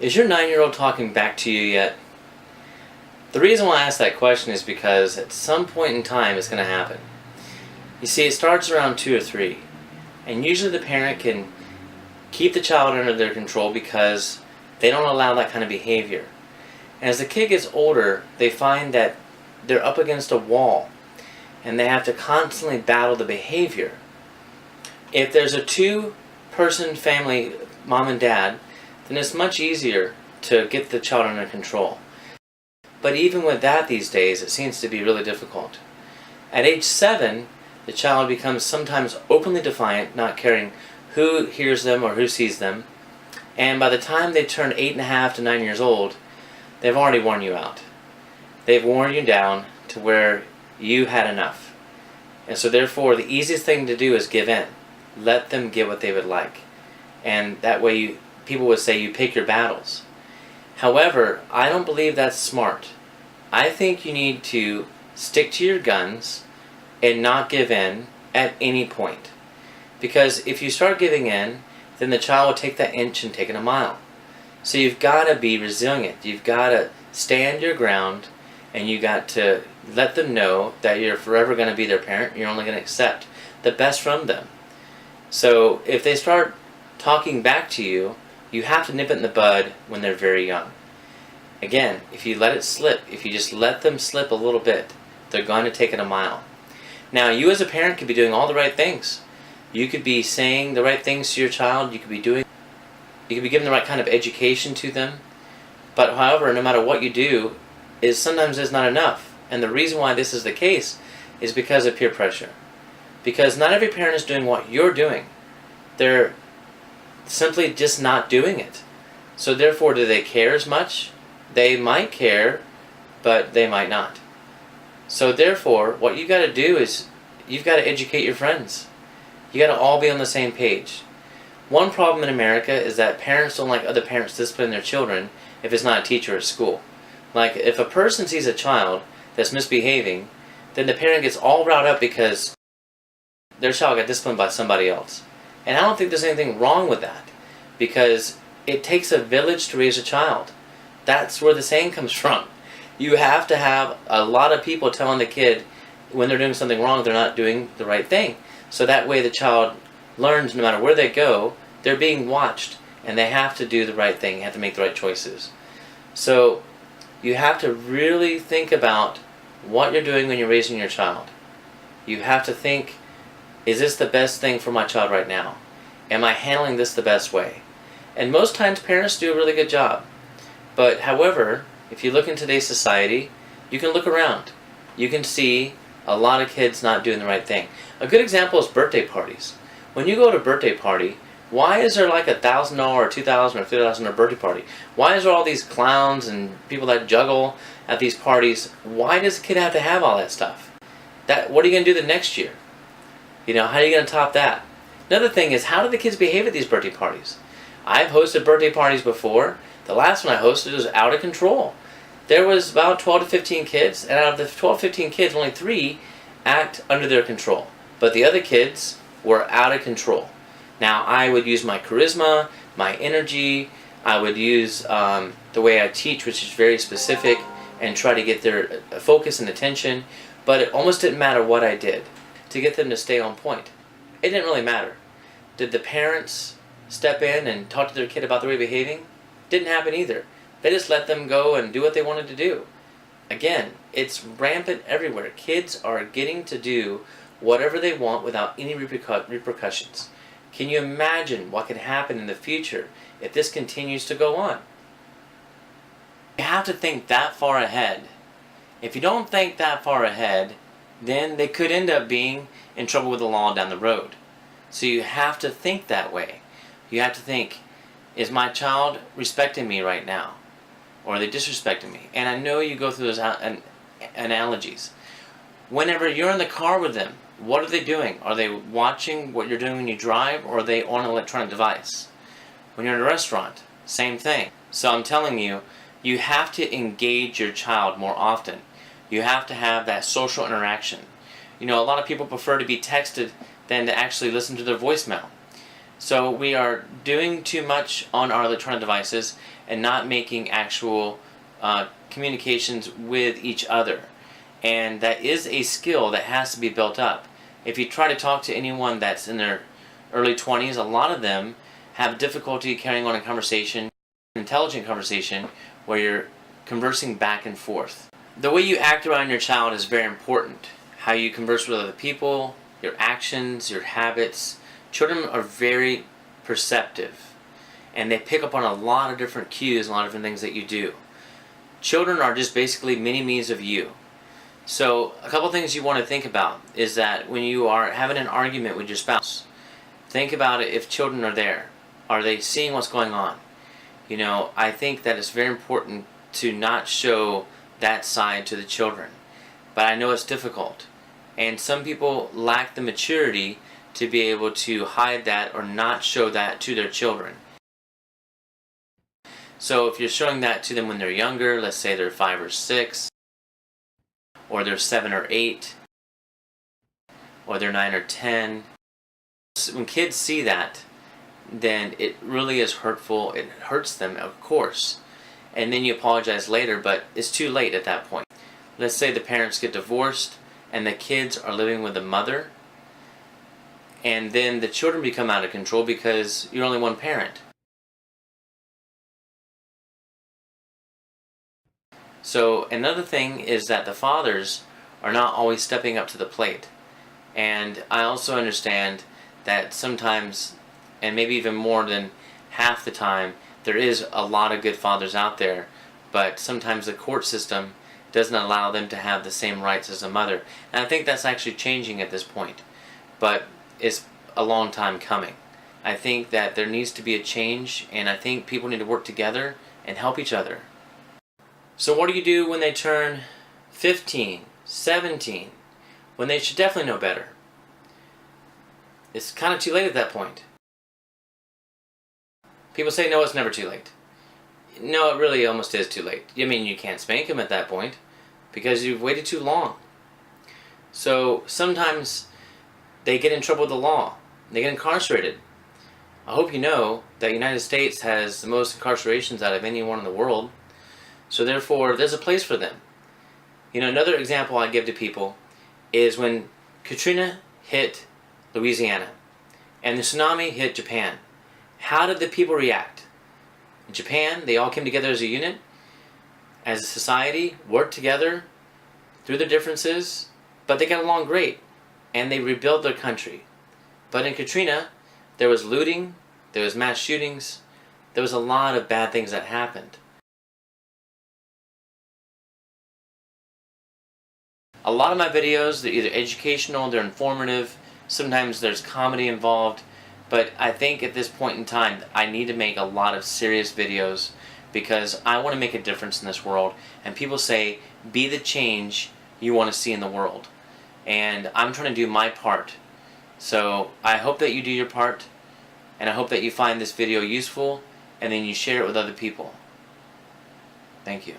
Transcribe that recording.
Is your 9-year-old talking back to you yet? The reason why I ask that question is because at some point in time it's going to happen. You see, it starts around 2 or 3, and usually the parent can keep the child under their control because they don't allow that kind of behavior. And as the kid gets older, they find that they're up against a wall and they have to constantly battle the behavior. If there's a 2-person family, mom and dad, then it's much easier to get the child under control. But even with that these days, it seems to be really difficult. At age 7, the child becomes sometimes openly defiant, not caring who hears them or who sees them. And by the time they turn 8.5 to 9 years old, they've already worn you out. They've worn you down to where you had enough. And so therefore, the easiest thing to do is give in. Let them get what they would like. And that way, people would say you pick your battles. However, I don't believe that's smart. I think you need to stick to your guns and not give in at any point. Because if you start giving in, then the child will take that inch and take it a mile. So you've got to be resilient. You've got to stand your ground, and you got to let them know that you're forever going to be their parent. You're only going to accept the best from them. So if they start talking back to you, you have to nip it in the bud when they're very young. Again, if you let it slip, if you just let them slip a little bit, they're going to take it a mile. Now, you as a parent could be doing all the right things. You could be saying the right things to your child. You could be giving the right kind of education to them. But however, no matter what you do, sometimes is not enough. And the reason why this is the case is because of peer pressure. Because not every parent is doing what you're doing. They're simply just not doing it. So therefore, do they care as much? They might care, but they might not. So therefore, what you got to do is you've got to educate your friends. You got to all be on the same page. One problem in America is that parents don't like other parents disciplining their children if it's not a teacher at school. Like, if a person sees a child that's misbehaving, then the parent gets all riled up because their child got disciplined by somebody else. And I don't think there's anything wrong with that, because it takes a village to raise a child. That's where the saying comes from. You have to have a lot of people telling the kid when they're doing something wrong, they're not doing the right thing. So that way the child learns no matter where they go, they're being watched, and they have to do the right thing. You have to make the right choices. So you have to really think about what you're doing when you're raising your child. You have to think, is this the best thing for my child right now? Am I handling this the best way? And most times parents do a really good job. But however, if you look in today's society, you can look around. You can see a lot of kids not doing the right thing. A good example is birthday parties. When you go to a birthday party, why is there like $1,000 or $2,000 or $3,000 birthday party? Why is there all these clowns and people that juggle at these parties? Why does the kid have to have all that stuff? What are you going to do the next year? How are you going to top that? Another thing is, how do the kids behave at these birthday parties? I've hosted birthday parties before. The last one I hosted was out of control. There was about 12 to 15 kids, and out of the 12 to 15 kids, only 3 act under their control. But the other kids were out of control. Now, I would use my charisma, my energy, I would use the way I teach, which is very specific, and try to get their focus and attention, but it almost didn't matter what I did to get them to stay on point. It didn't really matter. Did the parents step in and talk to their kid about the way they're behaving? Didn't happen either. They just let them go and do what they wanted to do. Again, it's rampant everywhere. Kids are getting to do whatever they want without any repercussions. Can you imagine what could happen in the future if this continues to go on? You have to think that far ahead. If you don't think that far ahead, then they could end up being in trouble with the law down the road. So you have to think that way. You have to think, is my child respecting me right now? Or are they disrespecting me? And I know you go through those analogies. Whenever you're in the car with them, what are they doing? Are they watching what you're doing when you drive, or are they on an electronic device? When you're in a restaurant, same thing. So I'm telling you, you have to engage your child more often. You have to have that social interaction. A lot of people prefer to be texted than to actually listen to their voicemail. So we are doing too much on our electronic devices and not making actual communications with each other. And that is a skill that has to be built up. If you try to talk to anyone that's in their early 20s, a lot of them have difficulty carrying on a conversation, an intelligent conversation, where you're conversing back and forth. The way you act around your child is very important. How you converse with other people, your actions, your habits. Children are very perceptive, and they pick up on a lot of different cues, a lot of different things that you do. Children are just basically mini-me's of you. So a couple things you want to think about is that when you are having an argument with your spouse, think about it if children are there. Are they seeing what's going on? You know, I think that it's very important to not show that side to the children. But I know it's difficult. And some people lack the maturity to be able to hide that or not show that to their children. So if you're showing that to them when they're younger, let's say they're 5 or 6, or they're 7 or 8, or they're 9 or 10. When kids see that, then it really is hurtful. It hurts them, of course. And then you apologize later, but it's too late at that point. Let's say the parents get divorced and the kids are living with the mother, and then the children become out of control because you're only one parent. So another thing is that the fathers are not always stepping up to the plate. And I also understand that sometimes, and maybe even more than half the time, there is a lot of good fathers out there, but sometimes the court system doesn't allow them to have the same rights as a mother. And I think that's actually changing at this point, but it's a long time coming. I think that there needs to be a change, and I think people need to work together and help each other. So what do you do when they turn 15, 17, when they should definitely know better? It's kind of too late at that point. People say, no, it's never too late. No, it really almost is too late. I mean, you can't spank them at that point because you've waited too long. So sometimes they get in trouble with the law. They get incarcerated. I hope you know that the United States has the most incarcerations out of anyone in the world. So therefore, there's a place for them. You know, another example I give to people is when Katrina hit Louisiana and the tsunami hit Japan. How did the people react? In Japan, they all came together as a unit, as a society, worked together through their differences, but they got along great, and they rebuilt their country. But in Katrina, there was looting, there was mass shootings, there was a lot of bad things that happened. A lot of my videos, they're either educational, they're informative, sometimes there's comedy involved, but I think at this point in time, I need to make a lot of serious videos because I want to make a difference in this world. And people say, be the change you want to see in the world. And I'm trying to do my part. So I hope that you do your part, and I hope that you find this video useful, and then you share it with other people. Thank you.